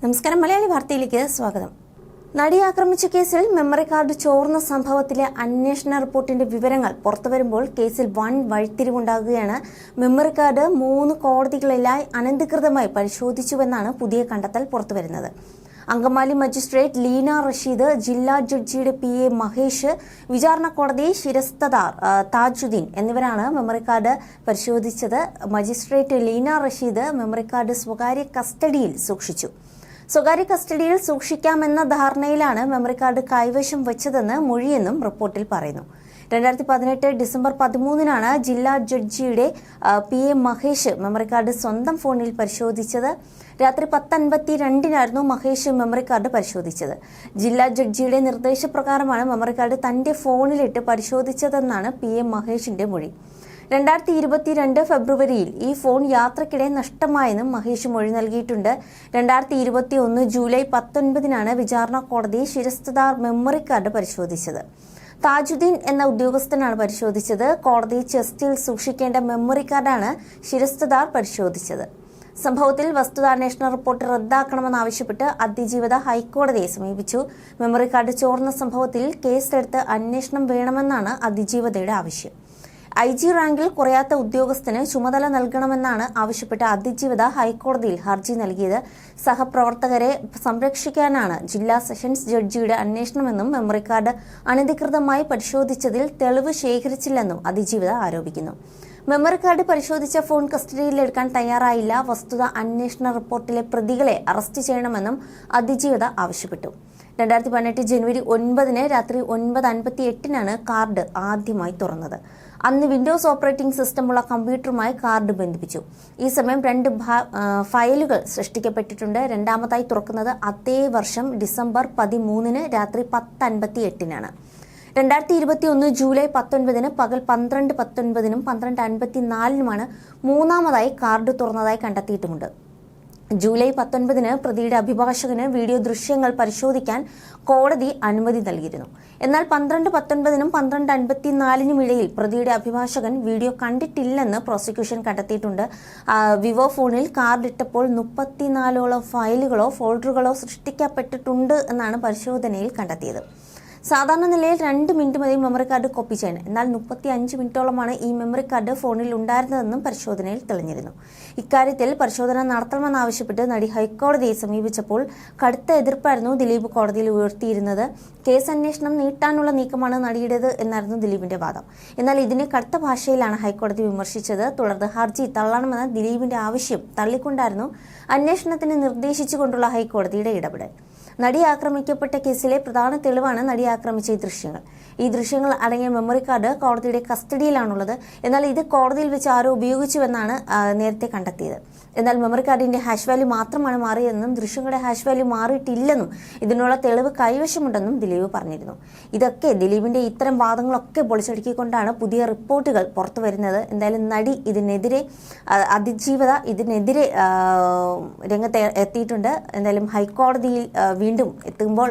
നമസ്കാരം. മലയാളി വാർത്തയിലേക്ക് സ്വാഗതം. നടിയെ ആക്രമിച്ച കേസിൽ മെമ്മറി കാർഡ് ചോർന്ന സംഭവത്തിലെ അന്വേഷണ റിപ്പോർട്ടിന്റെ വിവരങ്ങൾ പുറത്തുവരുമ്പോൾ കേസിൽ വൻ വഴിത്തിരിവുണ്ടാകുകയാണ്. മെമ്മറി കാർഡ് 3 കോടതികളിലായി അനധികൃതമായി പരിശോധിച്ചുവെന്നാണ് പുതിയ കണ്ടെത്തൽ പുറത്തുവരുന്നത്. അങ്കമാലി മജിസ്ട്രേറ്റ് ലീന റഷീദ്, ജില്ലാ ജഡ്ജിയുടെ PA മഹേഷ്, വിചാരണ കോടതി ശിരസ്തദാർ താജുദ്ദീൻ എന്നിവരാണ് മെമ്മറി കാർഡ് പരിശോധിച്ചത്. Magistrate Leena Rasheed memory card സ്വകാര്യ കസ്റ്റഡിയിൽ സൂക്ഷിച്ചു. സ്വകാര്യ കസ്റ്റഡിയിൽ സൂക്ഷിക്കാമെന്ന ധാരണയിലാണ് മെമ്മറി കാർഡ് കൈവശം വെച്ചതെന്ന് മൊഴിയെന്നും റിപ്പോർട്ടിൽ പറയുന്നു. 2018 ഡിസംബർ 13-നാണ് ജില്ലാ ജഡ്ജിയുടെ PA മഹേഷ് മെമ്മറി കാർഡ് സ്വന്തം ഫോണിൽ പരിശോധിച്ചത്. രാത്രി 10:52-നായിരുന്നു മഹേഷ് മെമ്മറി കാർഡ് പരിശോധിച്ചത്. ജില്ലാ ജഡ്ജിയുടെ നിർദ്ദേശപ്രകാരമാണ് മെമ്മറി കാർഡ് തന്റെ ഫോണിലിട്ട് പരിശോധിച്ചതെന്നാണ് PA മഹേഷിന്റെ മൊഴി. 2022 ഫെബ്രുവരിയിൽ ഈ ഫോൺ യാത്രക്കിടെ നഷ്ടമായെന്നും മഹേഷ് മൊഴി നൽകിയിട്ടുണ്ട്. 2021 ജൂലൈ 19-നാണ് വിചാരണ കോടതി ശിരസ്തദാർ മെമ്മറി കാർഡ് പരിശോധിച്ചത്. താജുദ്ദീൻ എന്ന ഉദ്യോഗസ്ഥനാണ് പരിശോധിച്ചത്. കോടതി ചെസ്റ്റിൽ സൂക്ഷിക്കേണ്ട മെമ്മറി കാർഡാണ് ശിരസ്തദാർ പരിശോധിച്ചത്. സംഭവത്തിൽ വസ്തുതാന്വേഷണ റിപ്പോർട്ട് റദ്ദാക്കണമെന്നാവശ്യപ്പെട്ട് അതിജീവിത ഹൈക്കോടതിയെ സമീപിച്ചു. മെമ്മറി കാർഡ് ചോർന്ന സംഭവത്തിൽ കേസെടുത്ത് അന്വേഷണം വേണമെന്നാണ് അതിജീവിതയുടെ ആവശ്യം. IG റാങ്കിൽ കുറയാത്ത ഉദ്യോഗസ്ഥന് ചുമതല നൽകണമെന്നാണ് ആവശ്യപ്പെട്ട് അതിജീവിത ഹൈക്കോടതിയിൽ ഹർജി നൽകിയത്. സഹപ്രവർത്തകരെ സംരക്ഷിക്കാനാണ് ജില്ലാ സെഷൻസ് ജഡ്ജിയുടെ അന്വേഷണമെന്നും മെമ്മറി കാർഡ് അനധികൃതമായി പരിശോധിച്ചതിൽ തെളിവ് ശേഖരിച്ചില്ലെന്നും അതിജീവിത ആരോപിക്കുന്നു. മെമ്മറി കാർഡ് പരിശോധിച്ച ഫോൺ കസ്റ്റഡിയിലെടുക്കാൻ തയ്യാറായില്ല. വസ്തുത അന്വേഷണ റിപ്പോർട്ടിലെ പ്രതികളെ അറസ്റ്റ് ചെയ്യണമെന്നും അതിജീവിത ആവശ്യപ്പെട്ടു. 2018 ജനുവരി 9-ന് രാത്രി 9:58-നാണ് കാർഡ് ആദ്യമായി തുറന്നത്. അന്ന് വിൻഡോസ് ഓപ്പറേറ്റിംഗ് സിസ്റ്റമുള്ള കമ്പ്യൂട്ടറുമായി കാർഡ് ബന്ധിപ്പിച്ചു. ഈ സമയം 2 ഫയലുകൾ സൃഷ്ടിക്കപ്പെട്ടിട്ടുണ്ട്. രണ്ടാമതായി തുറക്കുന്നത് അതേ വർഷം ഡിസംബർ 13-ന് രാത്രി 10:58-നാണ്. 2021 ജൂലൈ 19-ന് പകൽ 12:19-നും 12:54-നുമാണ് മൂന്നാമതായി കാർഡ് തുറന്നതായി കണ്ടെത്തിയിട്ടുമുണ്ട്. ജൂലൈ 19-ന് പ്രതിയുടെ അഭിഭാഷകന് വീഡിയോ ദൃശ്യങ്ങൾ പരിശോധിക്കാൻ കോടതി അനുമതി നൽകിയിരുന്നു. എന്നാൽ 12:19-നും 12:54-നും ഇടയിൽ പ്രതിയുടെ അഭിഭാഷകൻ വീഡിയോ കണ്ടിട്ടില്ലെന്ന് പ്രോസിക്യൂഷൻ കണ്ടെത്തിയിട്ടുണ്ട്. വിവോ ഫോണിൽ കാർഡ് ഇട്ടപ്പോൾ 34ഓളം ഫയലുകളോ ഫോൾഡറുകളോ സൃഷ്ടിക്കപ്പെട്ടിട്ടുണ്ട് എന്നാണ് പരിശോധനയിൽ കണ്ടെത്തിയത്. സാധാരണ നിലയിൽ 2 മിനിറ്റ് മതി മെമ്മറി കാർഡ് കോപ്പി ചെയ്യാൻ. എന്നാൽ 35 മിനിറ്റോളമാണ് ഈ മെമ്മറി കാർഡ് ഫോണിൽ ഉണ്ടായിരുന്നതെന്നും പരിശോധനയിൽ തെളിഞ്ഞിരുന്നു. ഇക്കാര്യത്തിൽ പരിശോധന നടത്തണമെന്നാവശ്യപ്പെട്ട് നടി ഹൈക്കോടതിയെ സമീപിച്ചപ്പോൾ കടുത്ത എതിർപ്പായിരുന്നു ദിലീപ് കോടതിയിൽ ഉയർത്തിയിരുന്നത്. കേസ് അന്വേഷണം നീട്ടാനുള്ള നീക്കമാണ് നടിയുടേത് എന്നായിരുന്നു ദിലീപിന്റെ വാദം. എന്നാൽ ഇതിനെ കടുത്ത ഭാഷയിലാണ് ഹൈക്കോടതി വിമർശിച്ചത്. തുടർന്ന് ഹർജി തള്ളണമെന്ന ദിലീപിന്റെ ആവശ്യം തള്ളിക്കൊണ്ടായിരുന്നു അന്വേഷണത്തിന് നിർദ്ദേശിച്ചുകൊണ്ടുള്ള ഹൈക്കോടതിയുടെ ഇടപെടൽ. നടി ആക്രമിക്കപ്പെട്ട കേസിലെ പ്രധാന തെളിവാണ് നടി ആക്രമിച്ച ഈ ദൃശ്യങ്ങൾ. ഈ ദൃശ്യങ്ങൾ അടങ്ങിയ മെമ്മറി കാർഡ് കോടതിയുടെ കസ്റ്റഡിയിലാണുള്ളത്. എന്നാൽ ഇത് കോടതിയിൽ വെച്ച് ആരോ ഉപയോഗിച്ചുവെന്നാണ് നേരത്തെ കണ്ടെത്തിയത്. എന്നാൽ മെമ്മറി കാർഡിന്റെ ഹാഷ് വാല്യൂ മാത്രമാണ് മാറിയതെന്നും ദൃശ്യങ്ങളുടെ ഹാഷ് വാല്യൂ മാറിയിട്ടില്ലെന്നും ഇതിനുള്ള തെളിവ് കൈവശമുണ്ടെന്നും ദിലീപ് പറഞ്ഞിരുന്നു. ഇതൊക്കെ ദിലീപിന്റെ ഇത്തരം വാദങ്ങളൊക്കെ പൊളിച്ചടുക്കിക്കൊണ്ടാണ് പുതിയ റിപ്പോർട്ടുകൾ പുറത്തു വരുന്നത്. എന്തായാലും നടി ഇതിനെതിരെ അതിജീവിത ഇതിനെതിരെ രംഗത്ത് എത്തിയിട്ടുണ്ട്. എന്തായാലും ഹൈക്കോടതിയിൽ വീണ്ടും എത്തുമ്പോൾ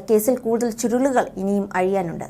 കേസിൽ കൂടുതൽ ചുരുളുകൾ ഇനിയും അഴിയാനുണ്ട്.